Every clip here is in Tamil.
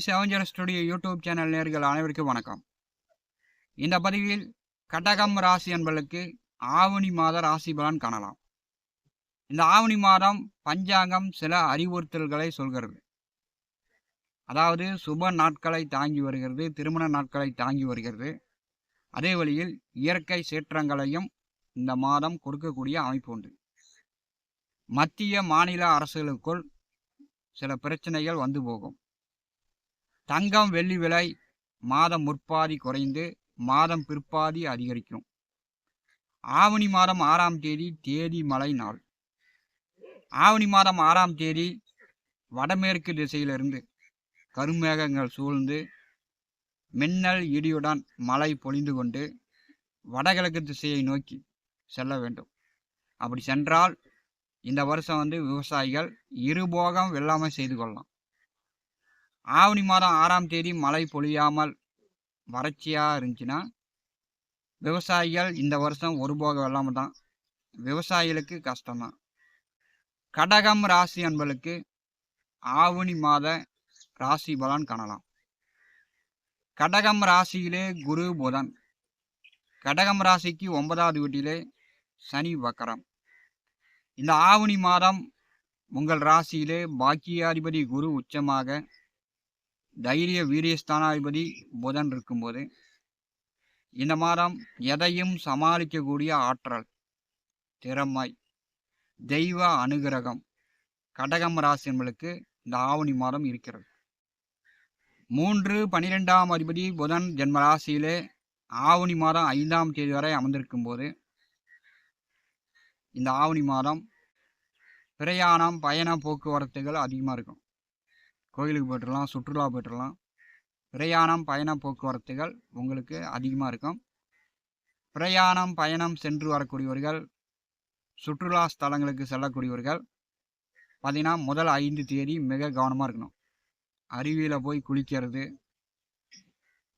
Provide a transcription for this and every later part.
செவஞ்சர் ஸ்டுடியோ யூடியூப் சேனல் நேயர்கள் அனைவருக்கும் வணக்கம். இந்த பதிவில் கடகம் ராசி என்பவர்களுக்கு ஆவணி மாத ராசி பலன் காணலாம். இந்த ஆவணி மாதம் பஞ்சாங்கம் சில அறிவுறுத்தல்களை சொல்கிறது. அதாவது சுப நாட்களை தாங்கி வருகிறது, திருமண நாட்களை தாங்கி வருகிறது. அதே வழியில் இயற்கை சீற்றங்களையும் இந்த மாதம் கொடுக்கக்கூடிய அமைப்பு உண்டு. மத்திய மாநில அரசுகளுக்குள் சில பிரச்சனைகள் வந்து போகும். தங்கம் வெள்ளி விலை மாதம் முற்பாதி குறைந்து மாதம் பிற்பாதி அதிகரிக்கும். ஆவணி மாதம் 6ஆம் தேதி மழை நாள். ஆவணி மாதம் 6ஆம் தேதி வடமேற்கு திசையிலிருந்து கருமேகங்கள் சூழ்ந்து மின்னல் இடியுடன் மழை பொழிந்து கொண்டு வடகிழக்கு திசையை நோக்கி செல்ல வேண்டும். அப்படி சென்றால் இந்த வருஷம் விவசாயிகள் இருபோகம் வெள்ளாமை செய்து கொள்ளலாம். ஆவணி மாதம் 6ஆம் தேதி மழை பொழியாமல் வறட்சியாக இருந்துச்சுன்னா விவசாயிகள் இந்த வருஷம் ஒரு போக வெள்ளாமை தான். விவசாயிகளுக்கு கஷ்டம்தான். கடகம் ராசி என்பவர்களுக்கு ஆவணி மாத ராசி பலன் காணலாம். கடகம் ராசியிலே குரு புதன். கடகம் ராசிக்கு 9வது வீட்டிலே சனி வக்கரம். இந்த ஆவணி மாதம் உங்கள் ராசியிலே பாக்கியாதிபதி குரு உச்சமாக தைரிய வீரியஸ்தானாதிபதி புதன் இருக்கும்போது இந்த மாதம் எதையும் சமாளிக்கக்கூடிய ஆற்றல், திறமை, தெய்வ அனுகிரகம் கடகம் ராசி என்பவர்களுக்கு இந்த ஆவணி மாதம் இருக்கிறது. 3-12ஆம் அதிபதி புதன் ஜென்ம ராசியிலே ஆவணி மாதம் 5ஆம் தேதி வரை அமர்ந்திருக்கும் போது இந்த ஆவணி மாதம் பிரயாணம், பயண போக்குவரத்துகள் அதிகமாக இருக்கும். கோயிலுக்கு போய்ட்டுலாம், சுற்றுலா போய்ட்டுலாம், பிரயாணம் பயண போக்குவரத்துகள் உங்களுக்கு அதிகமாக இருக்கும். பிரயாணம் பயணம் சென்று வரக்கூடியவர்கள், சுற்றுலா ஸ்தலங்களுக்கு செல்லக்கூடியவர்கள் பார்த்திங்கன்னா முதல் 5 தேதி மிக கவனமாக இருக்கணும். அருவியில் போய் குளிக்கிறது,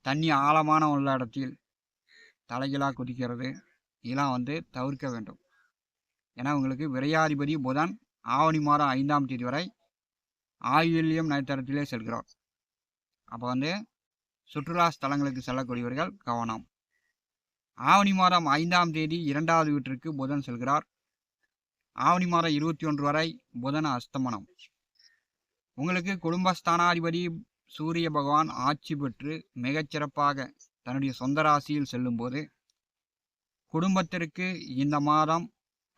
தண்ணி ஆழமான உள்ள இடத்தில் தலைகளாக குதிக்கிறது, இதெல்லாம் தவிர்க்க வேண்டும். ஏன்னா உங்களுக்கு விரையாதிபதி புதன் ஆவணி மாதம் 5ஆம் தேதி வரை ஆயுள்யம் நட்சத்திரத்திலே செல்கிறார். அப்போ சுற்றுலா ஸ்தலங்களுக்கு செல்லக்கூடியவர்கள் கவனம். ஆவணி மாதம் 5ஆம் தேதி 2வது வீட்டிற்கு புதன் செல்கிறார். ஆவணி மாதம் 21 வரை புதன் அஸ்தமனம். உங்களுக்கு குடும்பஸ்தானாதிபதி சூரிய பகவான் ஆட்சி பெற்று மிகச்சிறப்பாக தன்னுடைய சொந்த ராசியில் செல்லும்போது குடும்பத்திற்கு இந்த மாதம்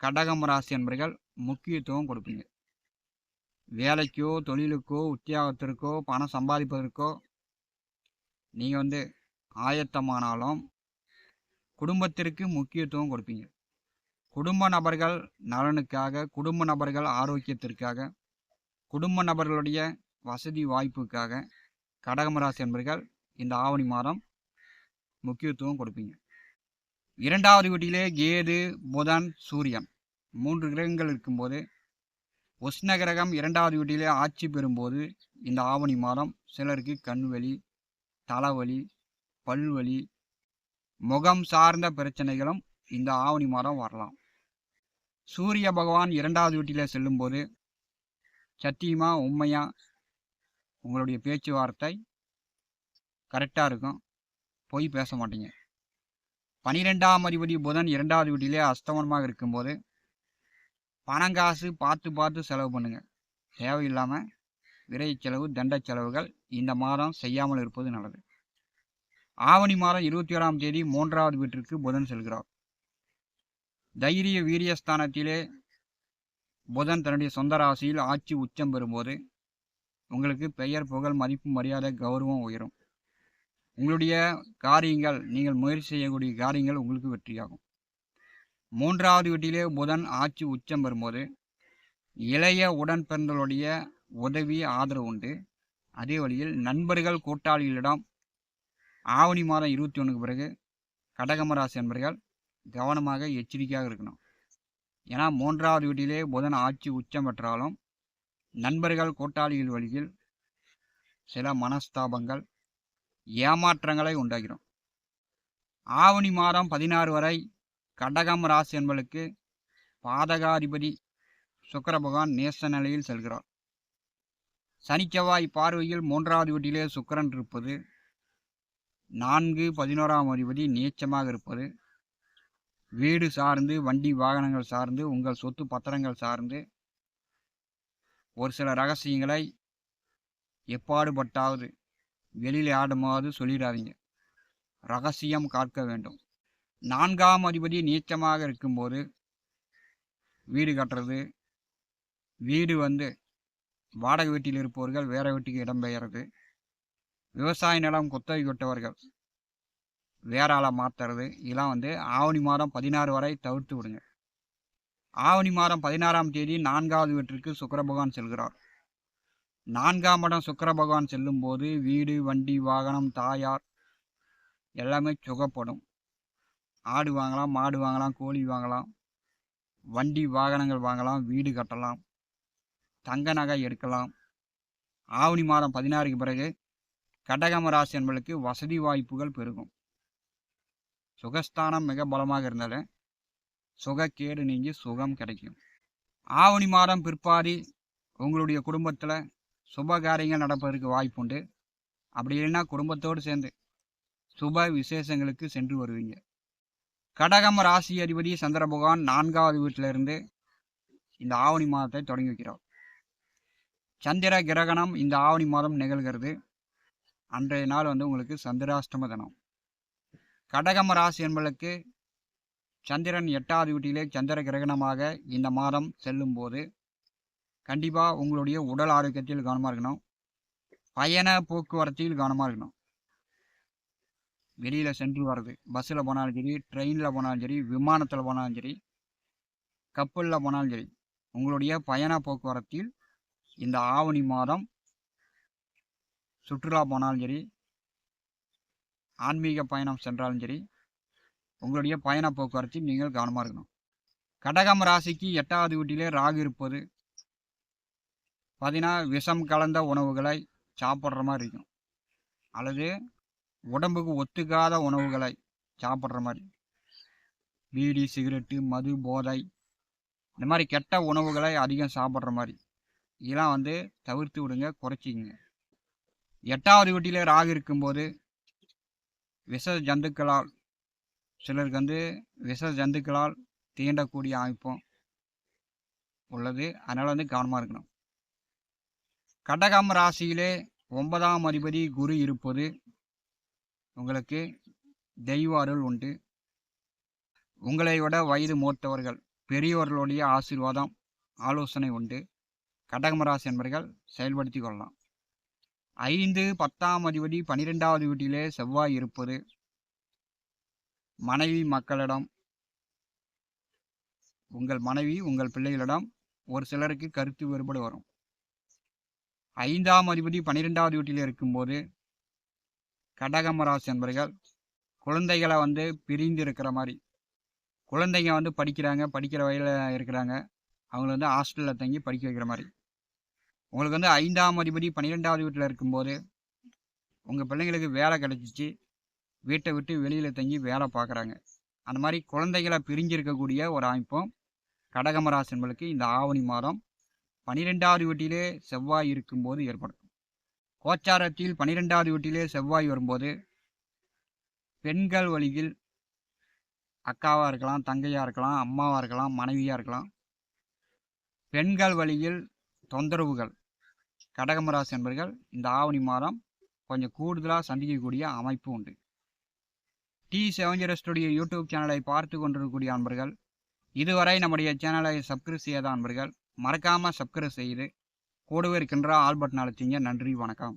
கடகம் ராசி என்பவர்கள் முக்கியத்துவம் கொடுப்பீங்க. வேலைக்கோ, தொழிலுக்கோ, உத்தியோகத்திற்கோ, பணம் சம்பாதிப்பதற்கோ நீங்கள் ஆயத்தமானாலும் குடும்பத்திற்கு முக்கியத்துவம் கொடுப்பீங்க. குடும்ப நபர்கள் நலனுக்காக, குடும்ப நபர்கள் ஆரோக்கியத்திற்காக, குடும்ப நபர்களுடைய வசதி வாய்ப்புக்காக கடகம் ராசி என்பவர்கள் இந்த ஆவணி மாதம் முக்கியத்துவம் கொடுப்பீங்க. 2வது வீட்டிலே கேது, புதன், சூரியன் 3 கிரகங்கள் இருக்கும்போது உஷ்ண கிரகம் 2வது வீட்டிலே ஆட்சி பெறும்போது இந்த ஆவணி மாதம் சிலருக்கு கண்வலி, தலைவலி, பல்வலி, முகம் சார்ந்த பிரச்சனைகளும் இந்த ஆவணி மாதம் வரலாம். சூரிய பகவான் 2வது வீட்டிலே செல்லும்போது சத்தியமாக உண்மையாக உங்களுடைய பேச்சுவார்த்தை கரெக்டாக இருக்கும், பொய் பேச மாட்டீங்க. 12ஆம் அதிபதி புதன் 2வது வீட்டிலே அஸ்தமனமாக இருக்கும்போது பணங்காசு பார்த்து செலவு பண்ணுங்க. தேவையில்லாமல் விரை செலவு, தண்ட செலவுகள் இந்த மாதம் செய்யாமல் இருப்பது நல்லது. ஆவணி மாதம் 21ஆம் தேதி 3வது வீட்டிற்கு புதன் செல்கிறார். தைரிய வீரியஸ்தானத்திலே புதன் தன்னுடைய சொந்த ராசியில் ஆட்சி உச்சம் பெறும்போது உங்களுக்கு பெயர், புகழ், மதிப்பு, மரியாதை, கௌரவம் உயரும். உங்களுடைய காரியங்கள், நீங்கள் முயற்சி செய்யக்கூடிய காரியங்கள் உங்களுக்கு வெற்றியாகும். 3வது வீட்டிலே புதன் ஆட்சி உச்சம் பெறும்போது இளைய உடன் பிறந்தவர்களுடைய உதவி, ஆதரவு உண்டு. அதே வழியில் நண்பர்கள், கூட்டாளிகளிடம் ஆவணி மாதம் 21க்கு பிறகு கடகம் ராசி என்பவர்கள் கவனமாக எச்சரிக்கையாக இருக்கணும். ஏன்னா 3வது வீட்டிலே புதன் ஆட்சி உச்சம் பெற்றாலும் நண்பர்கள், கூட்டாளிகள் வழியில் சில மனஸ்தாபங்கள், ஏமாற்றங்களை உண்டாகிறோம். ஆவணி மாதம் 16 வரை கடகம் ராசி என்பவர்களுக்கு பாதகாதிபதி சுக்கிர பகவான் நேச நிலையில் செல்கிறார். சனி செவ்வாய் பார்வையில் 3வது வீட்டிலே சுக்கிரன் இருப்பது, 4 11ஆம் அதிபதி நீச்சமாக இருப்பது, வீடு சார்ந்து வண்டி வாகனங்கள் சார்ந்து உங்கள் சொத்து பத்திரங்கள் சார்ந்து ஒரு சில ரகசியங்களை எப்பாடுபட்டாவது வெளியில் ஆடுமாவது சொல்லிடாதீங்க. ரகசியம் காக்க வேண்டும். 4ஆம் அதிபதி நீச்சமாக இருக்கும்போது வீடு கட்டுறது, வீடு வாடகை வீட்டில் இருப்பவர்கள் வேற வீட்டுக்கு இடம்பெயர்றது, விவசாய நிலம் குத்தகை விட்டவர்கள் வேற ஆளை மாற்றுறது, இதெல்லாம் ஆவணி மாதம் 16 வரை தவிர்த்து விடுங்க. ஆவணி மாதம் 16ஆம் தேதி 4வது வீட்டிற்கு சுக்கிர பகவான் செல்கிறார். 4ஆம் இடம் சுக்கிர பகவான் செல்லும் போது வீடு வண்டி வாகனம் தாயார் எல்லாமே சுகப்படும். ஆடு வாங்கலாம், மாடு வாங்கலாம், கோழி வாங்கலாம், வண்டி வாகனங்கள் வாங்கலாம், வீடு கட்டலாம், தங்க நகை எடுக்கலாம். ஆவணி மாதம் 16க்கு பிறகு கடகம் ராசி என்பதற்கு வசதி வாய்ப்புகள் பெருகும். சுகஸ்தானம் மிக பலமாக இருந்தாலும் சுகக்கேடு நீங்கி சுகம் கிடைக்கும். ஆவணி மாதம் பிற்பாதி உங்களுடைய குடும்பத்தில் சுப காரியங்கள் நடப்பதற்கு வாய்ப்புண்டு. அப்படி இல்லைன்னா குடும்பத்தோடு சேர்ந்து சுப விசேஷங்களுக்கு சென்று வருவீங்க. கடகம் ராசி அதிபதி சந்திர பகவான் 4வது வீட்டிலிருந்து இந்த ஆவணி மாதத்தை தொடங்கி வைக்கிறார். சந்திர கிரகணம் இந்த ஆவணி மாதம் நிகழ்கிறது. அன்றைய நாள் உங்களுக்கு சந்திராஷ்டம தினம். கடகம் ராசி என்பதற்கு சந்திரன் 8வது வீட்டிலே சந்திர கிரகணமாக இந்த மாதம் செல்லும் போது கண்டிப்பாக உங்களுடைய உடல் ஆரோக்கியத்தில் கவனமாக இருக்கணும். பயண போக்குவரத்தில் கவனமாக இருக்கணும். வெளியில் சென்று வர்றது, பஸ்ஸில் போனாலும் சரி, ட்ரெயினில் போனாலும் சரி, விமானத்தில் போனாலும் சரி, கப்பலில் போனாலும் சரி, உங்களுடைய பயண போக்குவரத்தில் இந்த ஆவணி மாதம் சுற்றுலா போனாலும் சரி, ஆன்மீக பயணம் சென்றாலும் சரி, உங்களுடைய பயண போக்குவரத்தில் நீங்கள் கவனமாக இருக்கணும். கடகம் ராசிக்கு 8வது வீட்டிலே ராகு இருப்பது பார்த்தீங்கன்னா விஷம் கலந்த உணவுகளை சாப்பிட்ற மாதிரி இருக்கும், அல்லது உடம்புக்கு ஒத்துக்காத உணவுகளை சாப்பிட்ற மாதிரி, பீடி சிகரெட்டு மது போதை இந்த மாதிரி கெட்ட உணவுகளை அதிகம் சாப்பிட்ற மாதிரி இதெல்லாம் தவிர்த்து விடுங்க, குறைச்சிங்க. 8வது வீட்டிலே ராகு இருக்கும்போது விஷ ஜந்துக்களால் சிலருக்கு விஷ ஜந்துக்களால் தீண்டக்கூடிய அமைப்பும் உள்ளது. அதனால் கவனமாக இருக்கணும். கடகம் ராசியிலே 9ஆம் அதிபதி குரு இருப்பது உங்களுக்கு தெய்வ அருள் உண்டு. உங்களை விட வயது மூத்தவர்கள் பெரியவர்களுடைய ஆசீர்வாதம் ஆலோசனை உண்டு. கடகம் ராசி என்பவர்கள் செயல்படுத்தி கொள்ளலாம். 5 10ஆம் அதிபதி 12வது வீட்டிலே செவ்வாய் இருப்பது மனைவி மக்களிடம், உங்கள் மனைவி உங்கள் பிள்ளைகளிடம் ஒரு சிலருக்கு கருத்து வேறுபாடு வரும். 5ஆம் அதிபதி 12வது வீட்டில் இருக்கும்போது கடகம் ராசி என்பவர்கள் குழந்தைகளை பிரிந்து இருக்கிற மாதிரி, குழந்தைங்க படிக்கிறாங்க, படிக்கிற வயதில் இருக்கிறாங்க, அவங்கள ஹாஸ்டலில் தங்கி படிக்க வைக்கிற மாதிரி, உங்களுக்கு 5ஆம் அதிபதி 12வது வீட்டில் இருக்கும்போது உங்கள் பிள்ளைங்களுக்கு வேலை கிடைச்சிச்சு, வீட்டை விட்டு வெளியில் தங்கி வேலை பார்க்குறாங்க. அந்த மாதிரி குழந்தைகளை பிரிஞ்சிருக்கக்கூடிய ஒரு அமைப்பும் கடகம் ராசி என்பதற்கு இந்த ஆவணி மாதம் 12வது வீட்டிலே செவ்வாய் இருக்கும்போது ஏற்படும். கோச்சாரத்தில் 12வது வீட்டிலே செவ்வாய் வரும்போது பெண்கள் வழியில் அக்காவாக இருக்கலாம், தங்கையாக இருக்கலாம், அம்மாவாக இருக்கலாம், மனைவியாக இருக்கலாம், பெண்கள் வழியில் தொந்தரவுகள் கடகம் ராசி என்பவர்கள் இந்த ஆவணி மாதம் கொஞ்சம் கூடுதலாக சந்திக்கக்கூடிய அமைப்பு உண்டு. T7 ஸ்டுடியோ யூடியூப் சேனலை பார்த்து கொண்டிருக்கக்கூடிய அன்பர்கள், இதுவரை நம்முடைய சேனலை சப்ஸ்கிரைப் செய்யாத அன்பர்கள் மறக்காமல் சப்ஸ்கிரைப் செய்து கூடவே இருக்கின்ற ஆல் பட்டன் அழுத்திங்க. நன்றி, வணக்கம்.